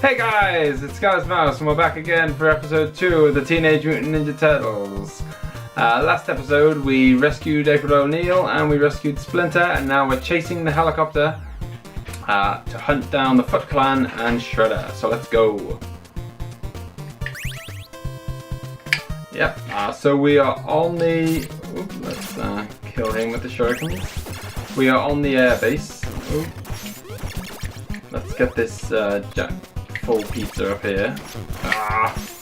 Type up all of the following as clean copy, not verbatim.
Hey guys, it's ScouseMouse and we're back again for episode 2 of the Teenage Mutant Ninja Turtles. Last episode we rescued April O'Neil and we rescued Splinter, and now we're chasing the helicopter to hunt down the Foot Clan and Shredder. So let's go. Yep, so we are on the... let's kill him with the shurikens. We are on the air base. Let's get this full pizza up here.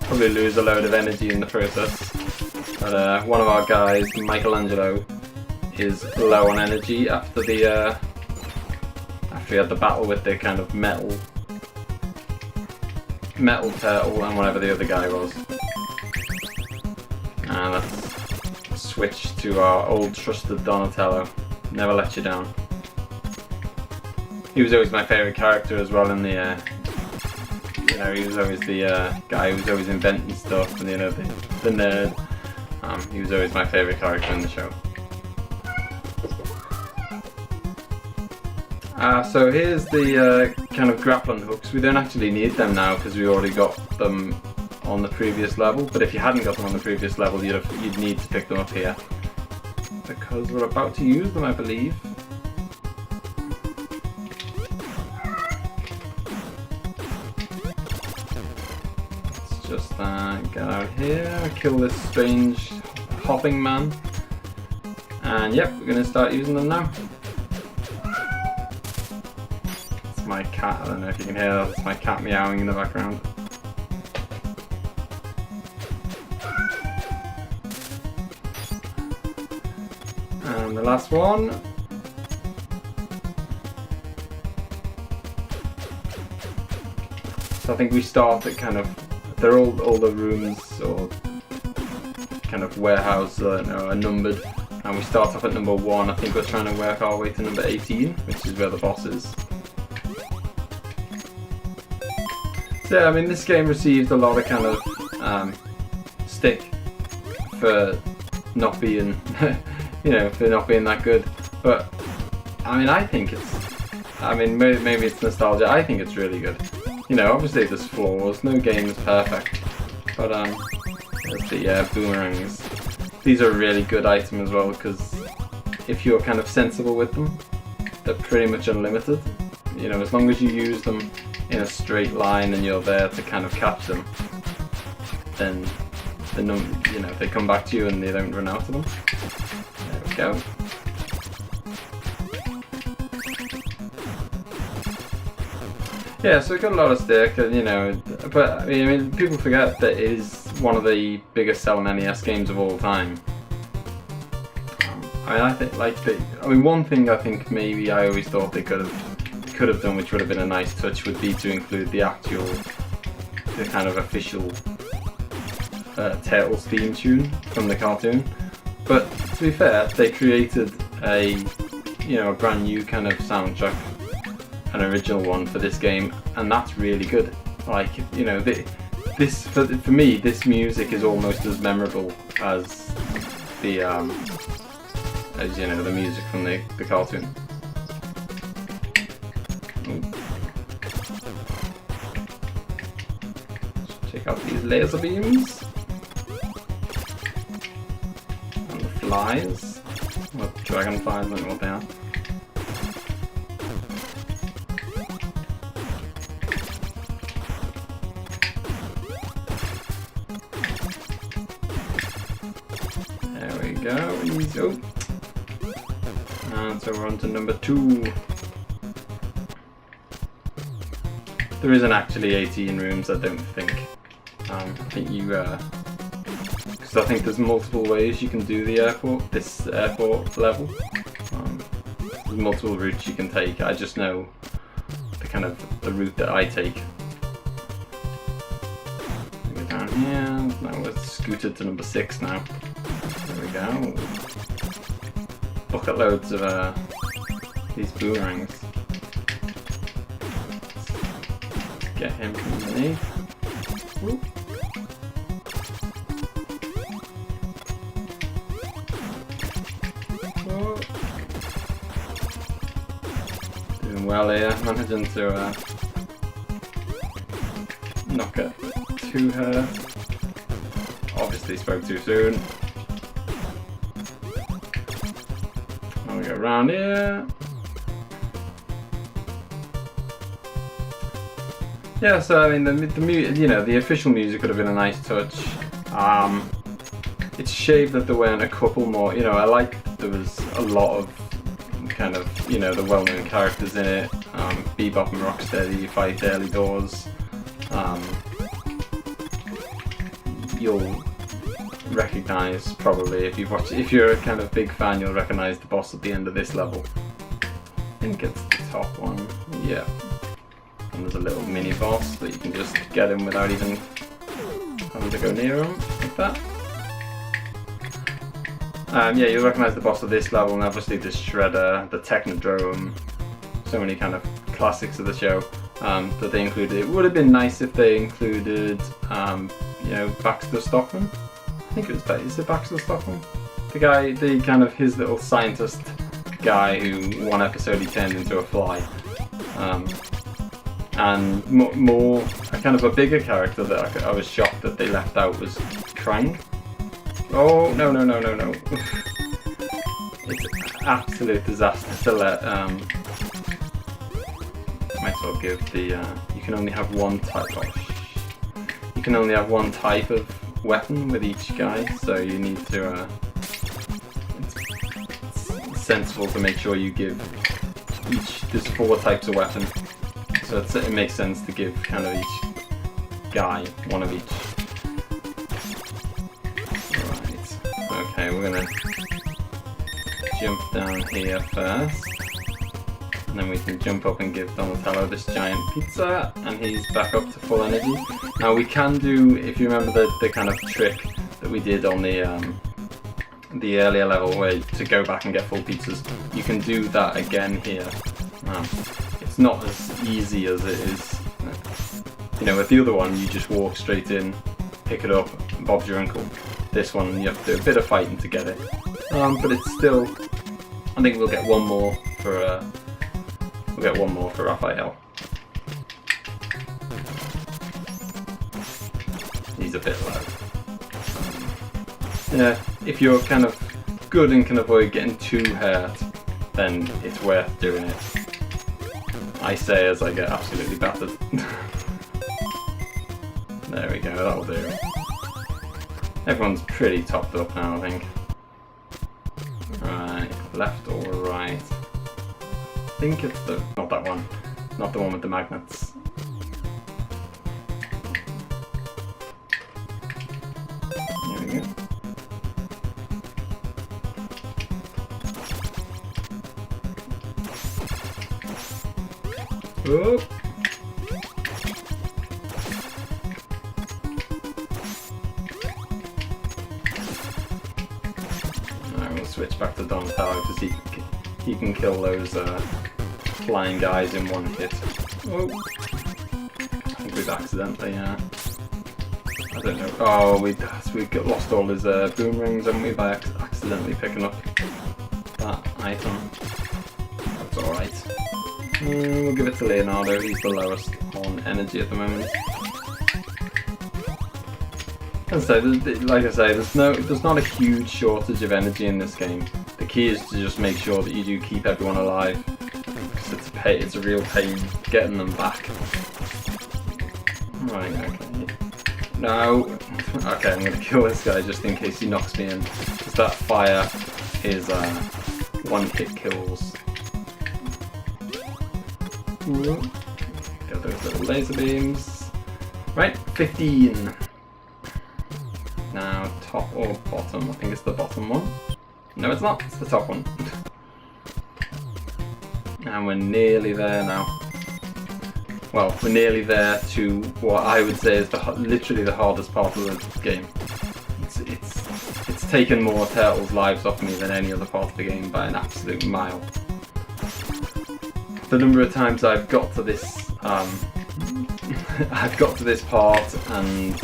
Probably lose a load of energy in the process. But one of our guys, Michelangelo, is low on energy after he had the battle with the kind of metal turtle and whatever the other guy was. And let's switch to our old trusted Donatello. Never let you down. He was always my favourite character as well in the, he was always the guy who was always inventing stuff and, the nerd. He was always my favourite character in the show. So here's the kind of grappling hooks. We don't actually need them now because we already got them on the previous level, but if you hadn't got them on the previous level, you'd need to pick them up here. Because we're about to use them, I believe. Let's just get out here, kill this strange hopping man. And yep, we're going to start using them now. It's my cat, I don't know if you can hear that, it's my cat meowing in the background. And the last one. So I think we start at kind of, they're all the rooms or kind of warehouse are numbered, and we start off at number 1. I think we're trying to work our way to number 18, which is where the boss is. So yeah, I mean, this game received a lot of kind of stick for not being for not being that good, but I mean, I think it's, maybe it's nostalgia, I think it's really good. Obviously there's flaws, no game is perfect, but there's the boomerangs. These are a really good item as well, because if you're kind of sensible with them, they're pretty much unlimited. As long as you use them in a straight line and you're there to kind of catch them, then they come back to you and they don't run out of them. There we go. Yeah, so it got a lot of stick, but I mean, people forget that it is one of the biggest selling NES games of all time. I think one thing I think maybe I always thought they could have done, which would have been a nice touch, would be to include the kind of official Turtles theme tune from the cartoon. But to be fair, they created a brand new kind of soundtrack, an original one for this game, and that's really good. This for me, this music is almost as memorable as the the music from the cartoon. Check out these laser beams and the flies. Or dragonflies, I don't know what they are. There we go, easy. Oh. And so we're on to number 2. There isn't actually 18 rooms, I don't think. I think because I think there's multiple ways you can do this airport level. There's multiple routes you can take. I just know the route that I take. Go down here. Now we're scooted to number 6 now. There we go. Bucket loads of these boomerangs. Let's get him from underneath. Whoop. Doing well here, managing to not get to her. Obviously spoke too soon. Now we go around here. Yeah, so I mean, the official music would have been a nice touch. It's a shame that there weren't a couple more. I like there was a lot of kind of the well-known characters in it. Bebop and Rocksteady, you fight early doors. You'll recognize probably if you're a kind of big fan, you'll recognize the boss at the end of this level. I think it's the top one. Yeah. And there's a little mini boss that you can just get him without even having to go near him, like that. Yeah, you'll recognise the boss of this level, and obviously the Shredder, the Technodrome, so many kind of classics of the show that they included. It would have been nice if they included, Baxter Stockman. I think is it Baxter Stockman? The guy, his little scientist guy who one episode he turned into a fly. And more, a kind of a bigger character that I was shocked that they left out was Krang. Oh, no. It's an absolute disaster to let, might as well give the, you can only have one type of weapon with each guy, so you need to, it's sensible to make sure you give there's 4 types of weapon. So it makes sense to give kind of each guy one of each. Right. Okay, we're gonna jump down here first. And then we can jump up and give Donatello this giant pizza, and he's back up to full energy. Now we can do, if you remember the kind of trick that we did on the earlier level where to go back and get full pizzas, you can do that again here. It's not as easy as it is. With the other one, you just walk straight in, pick it up, and Bob's your uncle. This one, you have to do a bit of fighting to get it. But it's still, I think we'll get one more for Raphael. He's a bit low. Yeah, if you're kind of good and can avoid getting too hurt, then it's worth doing it. I say as I get absolutely battered. There we go, that'll do. Everyone's pretty topped up now, I think. Right, left or right? I think it's not that one. Not the one with the magnets. There we go. Oh. Alright, we'll switch back to Donatello because he can kill those flying guys in one hit. Oh. I think we've accidentally, I don't know. Oh, we lost all his boomerangs, haven't we, by accidentally picking up that item. That's alright. We'll give it to Leonardo, he's the lowest on energy at the moment. As I say, like I say, there's not a huge shortage of energy in this game. The key is to just make sure that you do keep everyone alive, because it's a real pain getting them back. Right, okay. No. Okay, I'm gonna kill this guy just in case he knocks me in, because that fire is one-hit kills. Get those little laser beams. Right, 15. Now, top or bottom? I think it's the bottom one. No, it's not. It's the top one. And we're nearly there now. Well, we're nearly there to what I would say is literally the hardest part of the game. It's taken more turtles' lives off me than any other part of the game by an absolute mile. The number of times I've got to this, I've got to this part and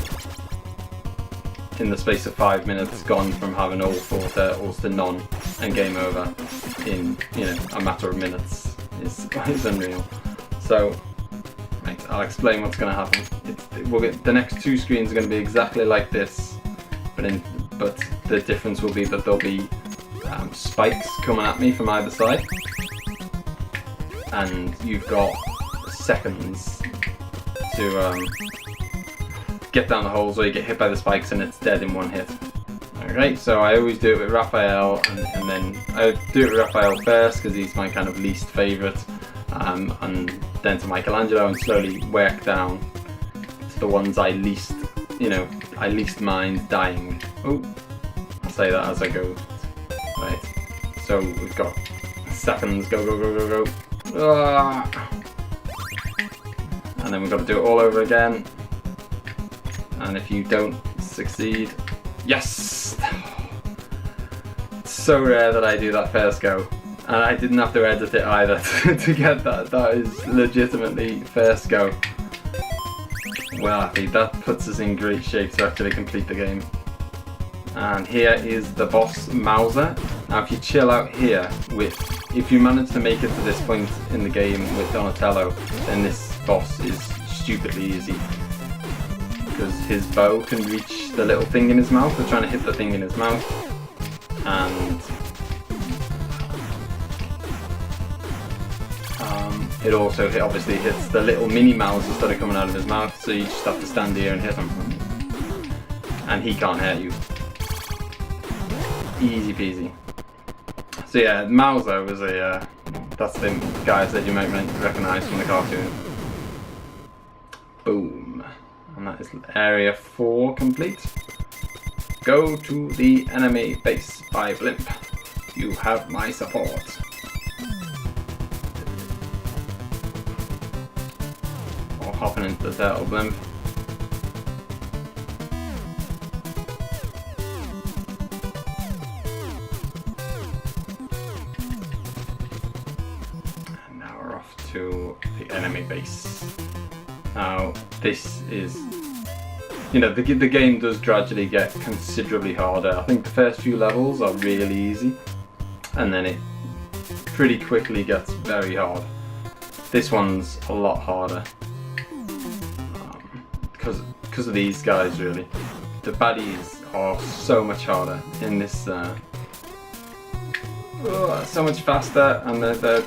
in the space of 5 minutes gone from having all 4 turtles to none and game over in a matter of minutes is unreal. So, right, I'll explain what's going to happen. The next 2 screens are going to be exactly like this, but the difference will be that there'll be spikes coming at me from either side, and you've got seconds to get down the holes, or you get hit by the spikes and it's dead in 1 hit. Okay, so I always do it with Raphael, and then I do it with Raphael first because he's my kind of least favourite, and then to Michelangelo, and slowly work down to the ones I least mind dying. Oh, I'll say that as I go. Right, so we've got seconds, go, go, go, go, go. Ah. And then we've got to do it all over again. And if you don't succeed, yes! It's so rare that I do that first go. And I didn't have to edit it either to get that. That is legitimately first go. Well, I think that puts us in great shape to actually complete the game. And here is the boss, Mauser. Now if you chill out here, if you manage to make it to this point in the game with Donatello, then this boss is stupidly easy. Because his bow can reach the little thing in his mouth. We're trying to hit the thing in his mouth. And it also obviously hits the little mini Mausers that are coming out of his mouth, so you just have to stand here and hit him. And he can't hurt you. Easy peasy. So yeah, Mauser was that's the guy that you might recognise from the cartoon. Boom. And that is area 4 complete. Go to the enemy base by Blimp. You have my support. Or hopping into the turtle Blimp. And now we're off to the enemy base. Now this is, the game does gradually get considerably harder. I think the first few levels are really easy, and then it pretty quickly gets very hard. This one's a lot harder because of these guys, really. The baddies are so much harder in this, so much faster, and they're so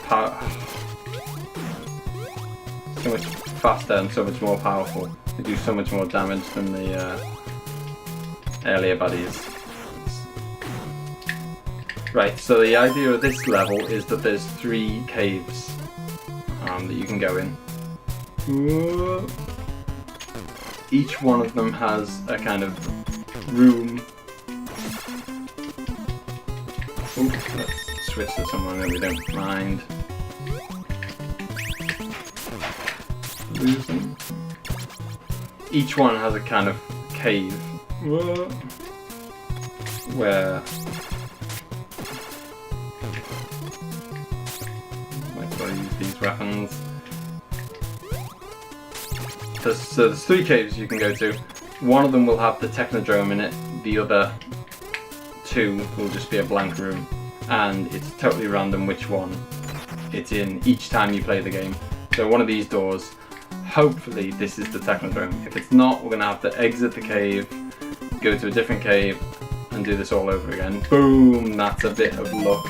much faster and so much more powerful. They do so much more damage than the earlier baddies. Right, so the idea of this level is that there's 3 caves that you can go in. Each one of them has a kind of room. Let's switch to someone that we don't mind losing. Each one has a kind of cave where might as well use these weapons. So there's 3 caves you can go to. One of them will have the Technodrome in it, the other 2 will just be a blank room, and it's totally random which one it's in each time you play the game. So one of these doors, hopefully this is the Technodrome. If it's not, we're going to have to exit the cave, go to a different cave, and do this all over again. Boom! That's a bit of luck.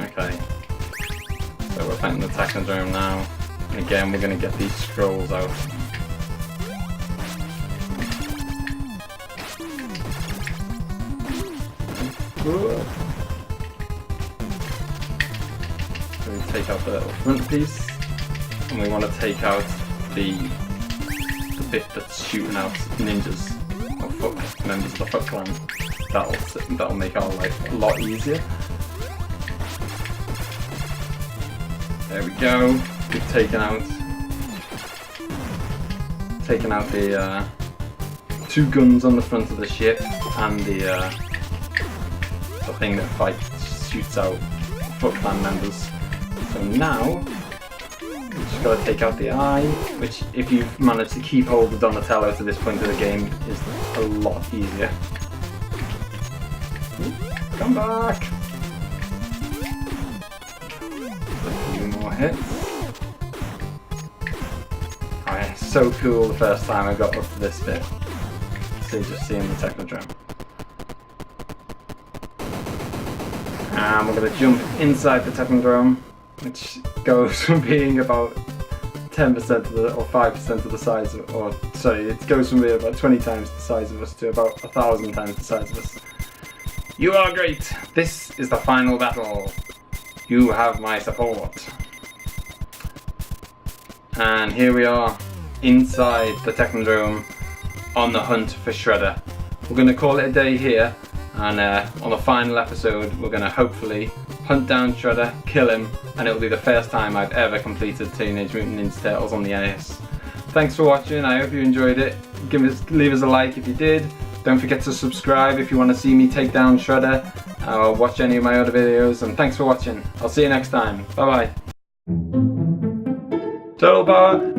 Okay. So we're finding the Technodrome now. And again, we're going to get these scrolls out. So we take out the little front piece. And we want to take out the bit that's shooting out ninjas or members of the Foot Clan. That'll make our life a lot easier. There we go. We've taken out the 2 guns on the front of the ship and the thing that shoots out Foot Clan members. So now we've just got to take out the eye, which, if you've managed to keep hold of Donatello to this point of the game, is a lot easier. Come back! A few more hits. so cool the first time I got up to this bit. So just seeing the Technodrome. And we're going to jump inside the Technodrome, which goes from being about 10% of the, or 5% of the size of, or sorry, it goes from being about 20 times the size of us to about 1,000 times the size of us. You are great! This is the final battle. You have my support. And here we are, inside the Technodrome, on the hunt for Shredder. We're going to call it a day here, and on the final episode we're going to hopefully hunt down Shredder, kill him, and it'll be the first time I've ever completed Teenage Mutant Ninja Turtles on the NES. Thanks for watching, I hope you enjoyed it. Leave us a like if you did. Don't forget to subscribe if you want to see me take down Shredder, or watch any of my other videos, and thanks for watching. I'll see you next time. Bye bye. Turtle power!